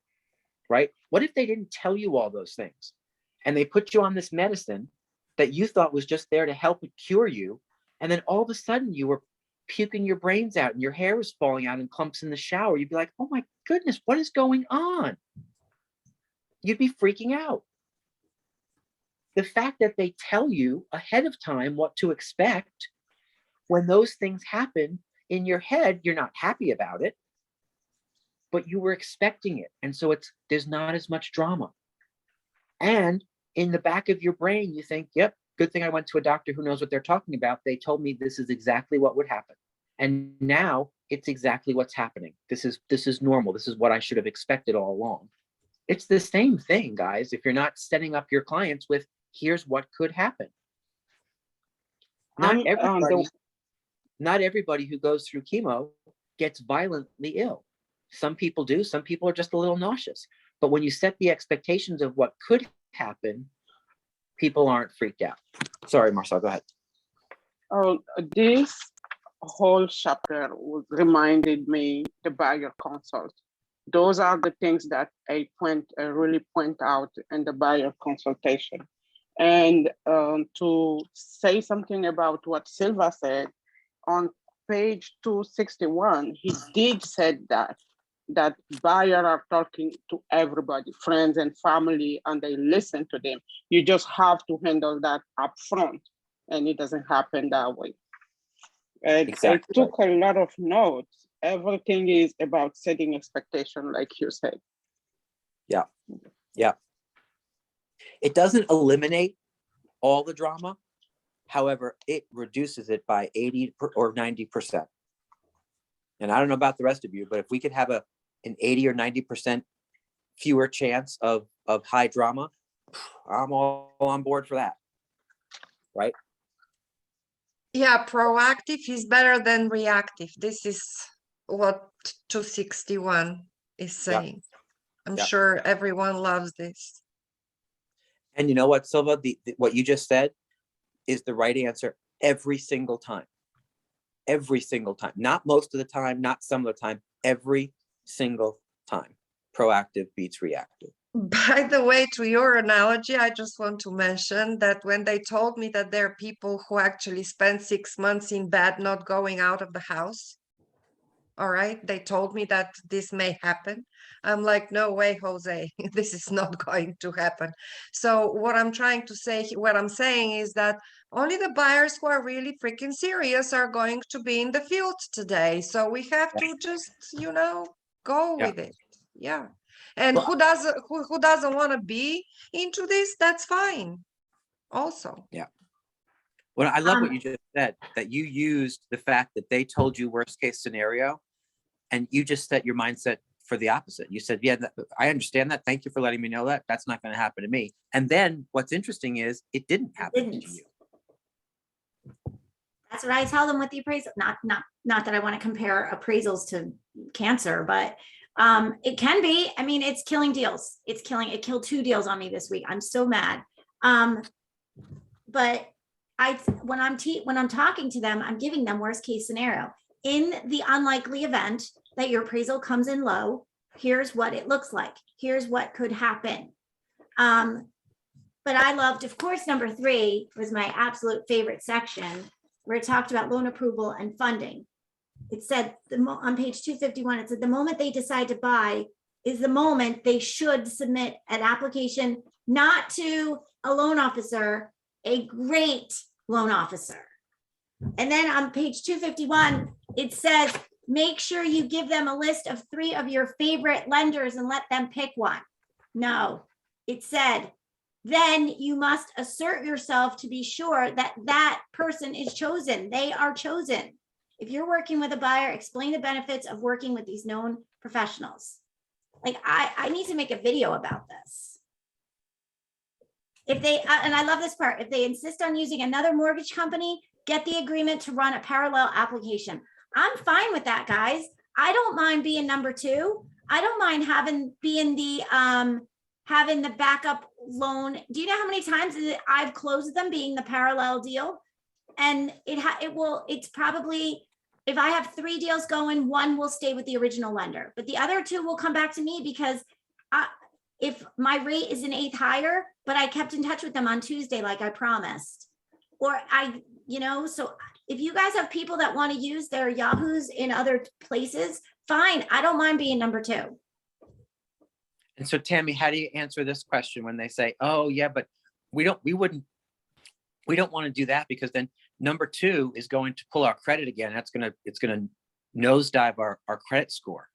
H: right? What if they didn't tell you all those things? And they put you on this medicine that you thought was just there to help cure you. And then all of a sudden you were puking your brains out and your hair was falling out in clumps in the shower. You'd be like, oh my goodness, what is going on? You'd be freaking out. The fact that they tell you ahead of time what to expect, when those things happen in your head, you're not happy about it, but you were expecting it. And so there's not as much drama. And in the back of your brain, you think, yep, good thing I went to a doctor who knows what they're talking about. They told me this is exactly what would happen. And now it's exactly what's happening. This is normal. This is what I should have expected all along. It's the same thing, guys. If you're not setting up your clients with, here's what could happen. Not everybody who goes through chemo gets violently ill. Some people do. Some people are just a little nauseous. But when you set the expectations of what could happen, people aren't freaked out. Sorry, Marcel, go ahead.
D: This whole chapter reminded me the buyer consult. Those are the things that I really point out in the buyer consultation. And to say something about what Silva said, on page 261, he did say that buyers are talking to everybody, friends and family, and they listen to them. You just have to handle that up front, and it doesn't happen that way. And
H: Exactly.
D: I took a lot of notes. Everything is about setting expectation, like you said.
H: Yeah. It doesn't eliminate all the drama. However, it reduces it by 80 or 90%. And I don't know about the rest of you, but if we could have an 80 or 90% fewer chance of high drama, I'm all on board for that. Right?
C: Yeah, proactive is better than reactive. This is what 261 is saying. I'm
H: Yep.
C: sure everyone loves this.
H: And you know what, Silva, what you just said is the right answer every single time. Every single time, not most of the time, not some of the time, every single time. Proactive beats reactive.
C: By the way, to your analogy, I just want to mention that when they told me that there are people who actually spend 6 months in bed not going out of the house, all right, they told me that this may happen. I'm like, no way, Jose, this is not going to happen. So what I'm trying to say, what I'm saying is that only the buyers who are really freaking serious are going to be in the field today. So we have to just, go
H: Yeah.
C: with it. Yeah. And
H: Well,
C: who doesn't want to be into this, that's fine also.
H: Well, I love what you just said, that you used the fact that they told you worst case scenario, and you just set your mindset for the opposite. You said, yeah, I understand that. Thank you for letting me know that. That's not going to happen to me. And then what's interesting is it didn't happen to you.
B: That's what I tell them with the appraisal. Not that I want to compare appraisals to cancer, but it can be. I mean, it's killing deals. It killed 2 deals on me this week. I'm so mad. But when I'm talking to them, I'm giving them worst case scenario. In the unlikely event that your appraisal comes in low, here's what it looks like. Here's what could happen. But I loved, of course, number 3 was my absolute favorite section, where it talked about loan approval and funding. It said on page 251, it said the moment they decide to buy is the moment they should submit an application, not to a loan officer, a great loan officer. And then on page 251, it says, make sure you give them a list of 3 of your favorite lenders and let them pick one. No, it said, then you must assert yourself to be sure that that person is chosen. They are chosen. If you're working with a buyer, explain the benefits of working with these known professionals. Like I need to make a video about this. If they, and I love this part, if they insist on using another mortgage company, get the agreement to run a parallel application. I'm fine with that, guys. I don't mind being number 2. I don't mind having the backup loan. Do you know how many times I've closed them being the parallel deal? And it's probably, if I have 3 deals going, 1 will stay with the original lender, but the other 2 will come back to me because if my rate is an 1/8 higher, but I kept in touch with them on Tuesday, like I promised, or so if you guys have people that want to use their Yahoos in other places, fine. I don't mind being number 2.
H: And so, Tammy, how do you answer this question when they say, oh yeah, but we don't want to do that because then number 2 is going to pull our credit again. It's going to nosedive our credit score.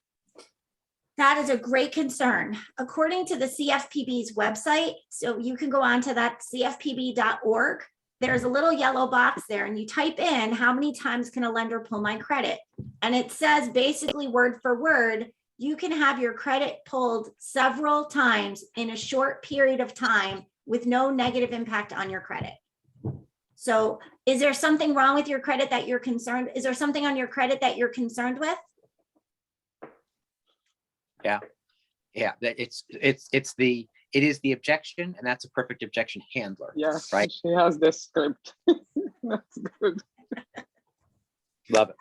B: That is a great concern. According to the CFPB's website, so you can go on to that cfpb.org. There's a little yellow box there and you type in how many times can a lender pull my credit? And it says basically word for word, you can have your credit pulled several times in a short period of time with no negative impact on your credit. So is there something wrong with your credit that you're concerned? Is there something on your credit that you're concerned with?
H: Yeah, it is the objection, and that's a perfect objection handler.
D: Yes,
H: right.
D: She has the script. That's good.
H: Love it.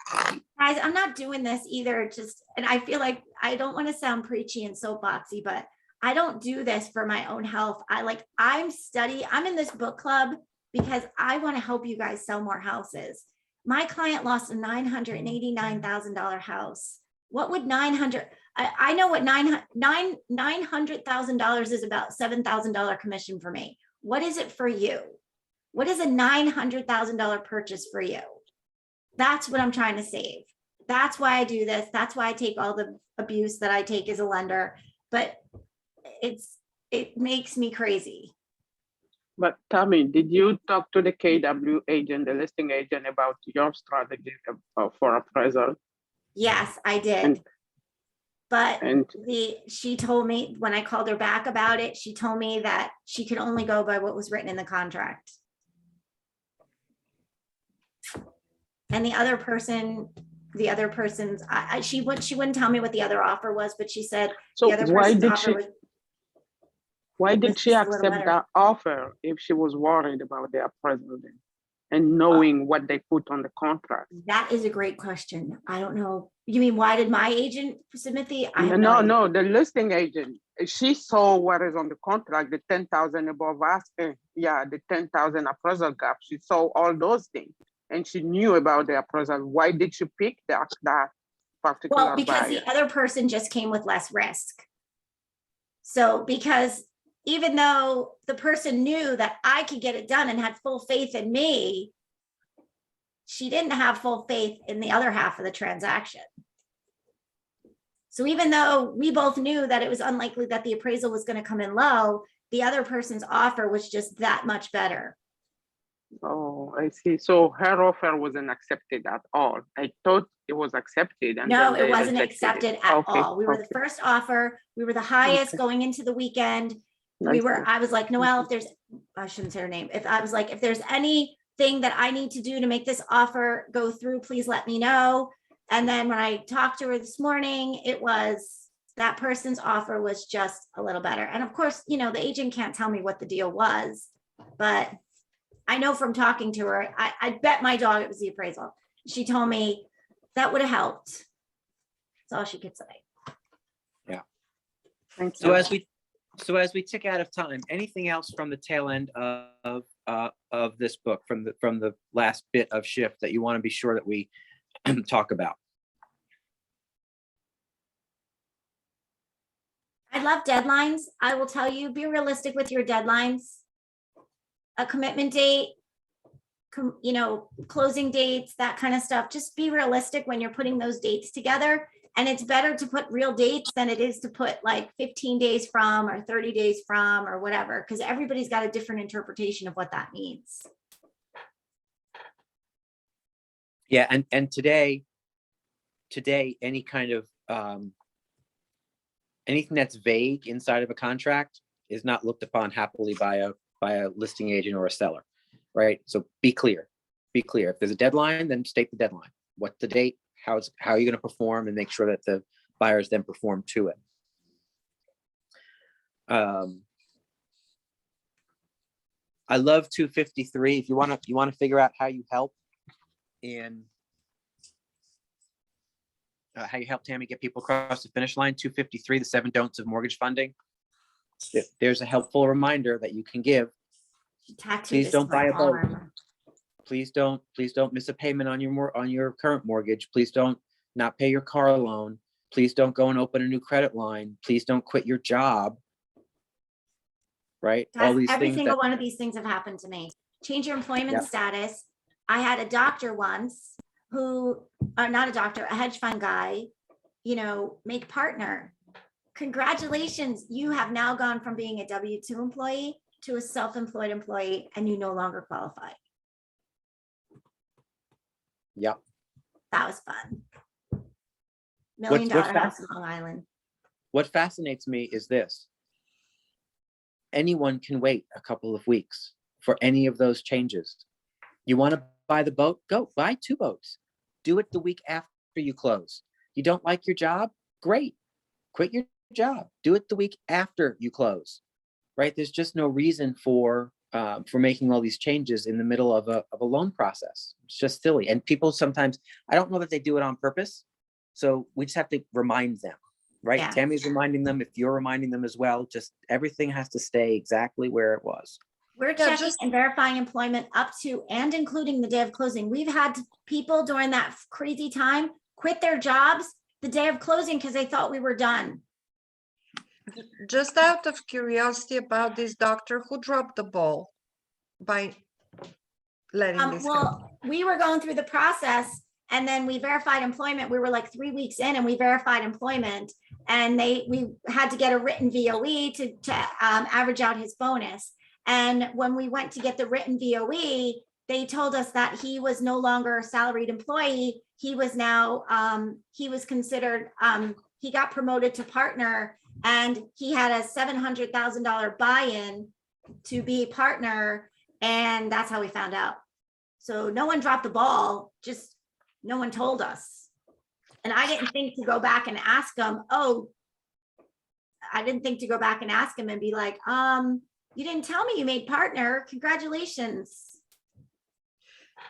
B: Guys, I'm not doing this either. And I feel like I don't want to sound preachy and soapboxy, but I don't do this for my own health. I'm in this book club because I want to help you guys sell more houses. My client lost a $989,000 house. What would I know what $900,000 is about $7,000 commission for me. What is it for you? What is a $900,000 purchase for you? That's what I'm trying to save. That's why I do this. That's why I take all the abuse that I take as a lender, but it makes me crazy.
D: But Tammy, did you talk to the KW agent, the listing agent, about your strategy for appraisal?
B: Yes, I did. But
D: And
B: she told me, when I called her back about it, she told me that she could only go by what was written in the contract. And the other person's, she wouldn't tell me what the other offer was, but she said
D: so
B: the other person's offer was.
D: why
B: was
D: did she
B: just a little
D: accept
B: better.
D: that offer if she was worried about their president and knowing what they put on the contract?
B: That is a great question. I don't know. You mean, why did my agent submit I have
D: No,
B: idea.
D: no, the listing agent, she saw what is on the contract, the 10,000 above asking, the 10,000 appraisal gap. She saw all those things and she knew about the appraisal. Why did she pick that particular
B: Well, because
D: buyer?
B: the other person just came with less risk. So because even though the person knew that I could get it done and had full faith in me, she didn't have full faith in the other half of the transaction. So even though we both knew that it was unlikely that the appraisal was going to come in low, the other person's offer was just that much better.
D: Oh, I see. So her offer wasn't accepted at all. I thought it was accepted. And
B: No,
D: then
B: it
D: they
B: wasn't
D: rejected
B: accepted at
D: Okay,
B: all. We were the
D: okay.
B: first offer. We were the highest
D: Okay.
B: going into the weekend.
D: I
B: I was like, Noelle, if there's, I shouldn't say her name. If there's anything that I need to do to make this offer go through, please let me know. And then when I talked to her this morning, it was that person's offer was just a little better. And of course, the agent can't tell me what the deal was, but I know from talking to her, I bet my dog it was the appraisal. She told me that would have helped. That's all she could say.
D: Thank
H: So
D: you.
H: as we tick out of time, anything else from the tail end of this book, from the last bit of shift that you want to be sure that we talk about?
B: I love deadlines. I will tell you, be realistic with your deadlines. A commitment date, closing dates, that kind of stuff. Just be realistic when you're putting those dates together. And it's better to put real dates than it is to put like 15 days from or 30 days from or whatever, because everybody's got a different interpretation of what that means.
H: Yeah, and today, any kind of anything that's vague inside of a contract is not looked upon happily by a listing agent or a seller, right? So be clear. If there's a deadline, then state the deadline. What's the date? How are you going to perform, and make sure that the buyers then perform to it. I love 253. If you want to figure out how you help in how you help Tammy get people across the finish line, 253, the 7 don'ts of mortgage funding. There's a helpful reminder that you can give. Please don't buy a boat. Please don't miss a payment on your current mortgage. Please don't not pay your car loan. Please don't go and open a new credit line. Please don't quit your job. Right? All these
B: Every
H: things.
B: single one of these things have happened to me. Change your employment status. I had a doctor once who, not a doctor, a hedge fund guy, make partner. Congratulations. You have now gone from being a W-2 employee to a self-employed employee, and you no longer qualify.
H: Yep.
B: That was fun. $1 million house in Long Island.
H: What fascinates me is this. Anyone can wait a couple of weeks for any of those changes. You want to buy the boat? Go buy 2 boats. Do it the week after you close. You don't like your job? Great. Quit your job. Do it the week after you close. Right? There's just no reason for making all these changes in the middle of a loan process. It's just silly. And people sometimes, I don't know that they do it on purpose. So we just have to remind them, right?
B: Yeah.
H: Tammy's reminding them, if you're reminding them as well, just everything has to stay exactly where it was.
B: We're checking and verifying employment up to and including the day of closing. We've had people during that crazy time quit their jobs the day of closing because they thought we were done.
C: Just out of curiosity about this doctor, who dropped the ball by letting this happen?
B: We were going through the process, and then we verified employment. We were like 3 weeks in, and we verified employment, and we had to get a written VOE to average out his bonus. And when we went to get the written VOE, they told us that he was no longer a salaried employee. He was now he was considered he got promoted to partner and he had a $700,000 buy-in to be partner. And that's how we found out. So no one dropped the ball, just no one told us. And I didn't think to go back and ask him, and be like, you didn't tell me you made partner. Congratulations.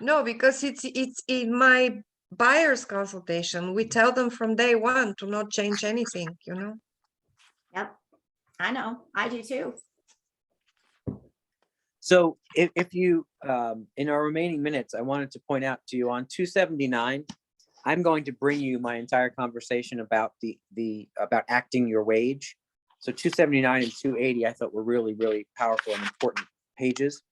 C: No, because it's in my buyer's consultation. We tell them from day one to not change anything, you know?
B: Yep. I know. I do too.
H: So if you, in our remaining minutes, I wanted to point out to you on 279, I'm going to bring you my entire conversation about about acting your wage. So 279 and 280, I thought were really, really powerful and important pages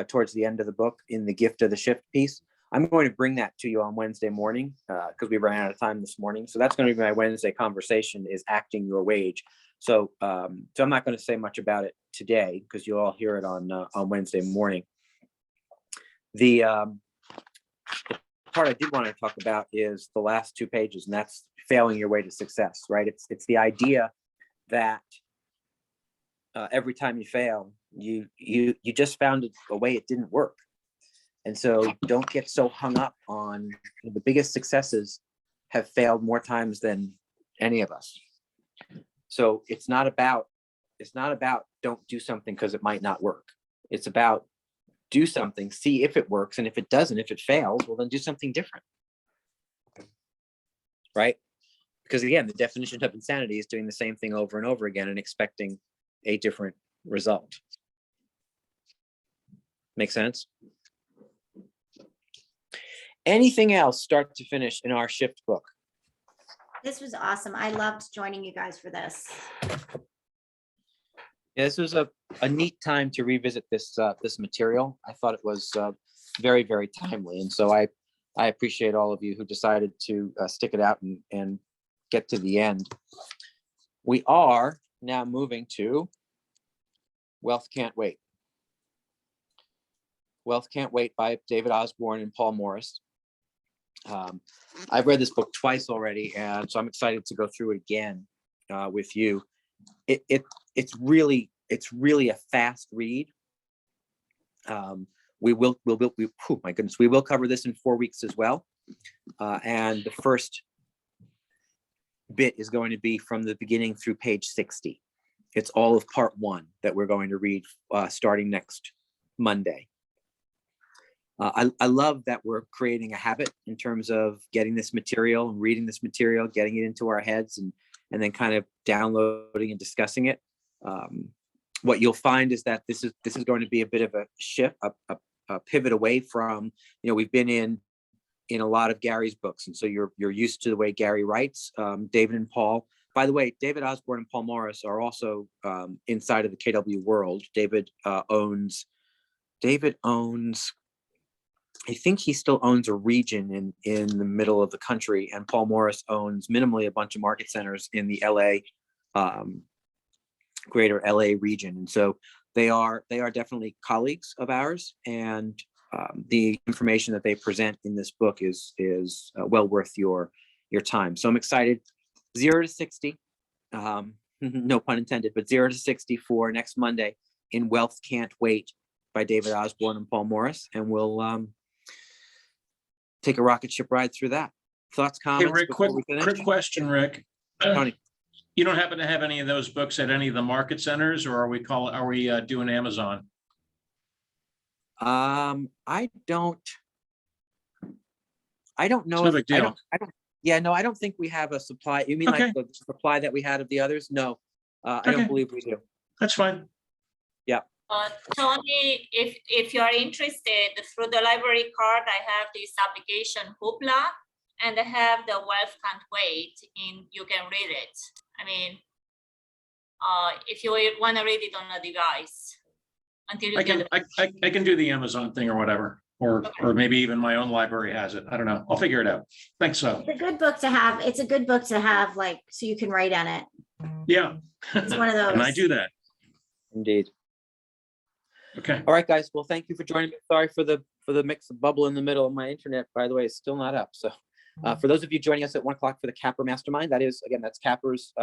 H: towards the end of the book in the Gift of the Shift piece. I'm going to bring that to you on Wednesday morning because we ran out of time this morning. So that's going to be my Wednesday conversation, is acting your wage. So, so I'm not going to say much about it today because you'll all hear it on Wednesday morning. The part I did want to talk about is the last 2 pages, and that's failing your way to success, right? It's the idea that every time you fail, you just found a way it didn't work. And so don't get so hung up on the biggest successes have failed more times than any of us. So it's not about don't do something because it might not work. It's about do something, see if it works. And if it doesn't, if it fails, well, then do something different. Right? Because again, the definition of insanity is doing the same thing over and over again and expecting a different result. Make sense? Anything else start to finish in our shift book?
B: This was awesome. I loved joining you guys for this.
H: Yeah, this was a neat time to revisit this this material. I thought it was very, very timely. And so I appreciate all of you who decided to stick it out and get to the end. We are now moving to Wealth Can't Wait. Wealth Can't Wait by David Osborne and Paul Morris. I've read this book twice already, and so I'm excited to go through it again with you. It's really a fast read. We will my goodness, we will cover this in 4 weeks as well. And the first bit is going to be from the beginning through page 60. It's all of part 1 that we're going to read starting next Monday. I love that we're creating a habit in terms of getting this material and reading this material, getting it into our heads, and then kind of downloading and discussing it. What you'll find is that this is going to be a bit of a shift, a pivot away from, we've been in a lot of Gary's books, and so you're used to the way Gary writes. David and Paul, by the way, David Osborne and Paul Morris are also inside of the KW world. David owns. I think he still owns a region in the middle of the country, and Paul Morris owns minimally a bunch of market centers in the LA, greater LA region. And so they are definitely colleagues of ours, and the information that they present in this book is well worth your time. So I'm excited. 0 to 60, no pun intended, but 0 to 60 for next Monday in Wealth Can't Wait by David Osborne and Paul Morris, and we'll take a rocket ship ride through that. Thoughts, comments?
E: Hey, Rick, quick question, Rick.
H: Tony.
E: You don't happen to have any of those books at any of the market centers, or are we doing Amazon?
H: I don't know.
E: No big deal.
H: I don't think we have a supply. You mean
E: Okay.
H: like the supply that we had of the others? No, I
E: Okay.
H: don't believe we do.
E: That's fine.
G: Tony, if you are interested, through the library card, I have this application Hoopla, and I have the Wealth Can't Wait. You can read it. I mean, if you want to read it on a device until you get it.
E: I can do the Amazon thing or whatever, or maybe even my own library has it. I don't know. I'll figure it out. Thanks.
B: It's a good book to have. It's a good book to have, like, so you can write on it.
E: Yeah.
B: It's one of those.
E: And I do that.
H: Indeed.
E: Okay.
H: All right, guys. Well, thank you for joining me. Sorry for the mix of bubble in the middle of my internet. By the way, it's still not up. So For those of you joining us at 1 o'clock for the Capper Mastermind, that is, again, that's Capper's.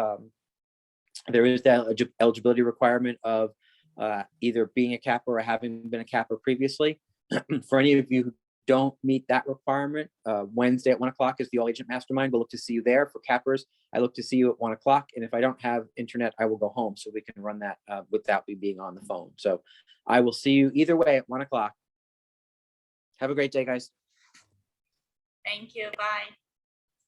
H: There is the eligibility requirement of either being a Capper or having been a Capper previously. For any of you who don't meet that requirement, Wednesday at 1 o'clock is the All Agent Mastermind. We'll look to see you there. For Cappers, I look to see you at 1 o'clock. And if I don't have internet, I will go home so we can run that without me being on the phone. So I will see you either way at 1 o'clock. Have a great day, guys.
G: Thank you. Bye.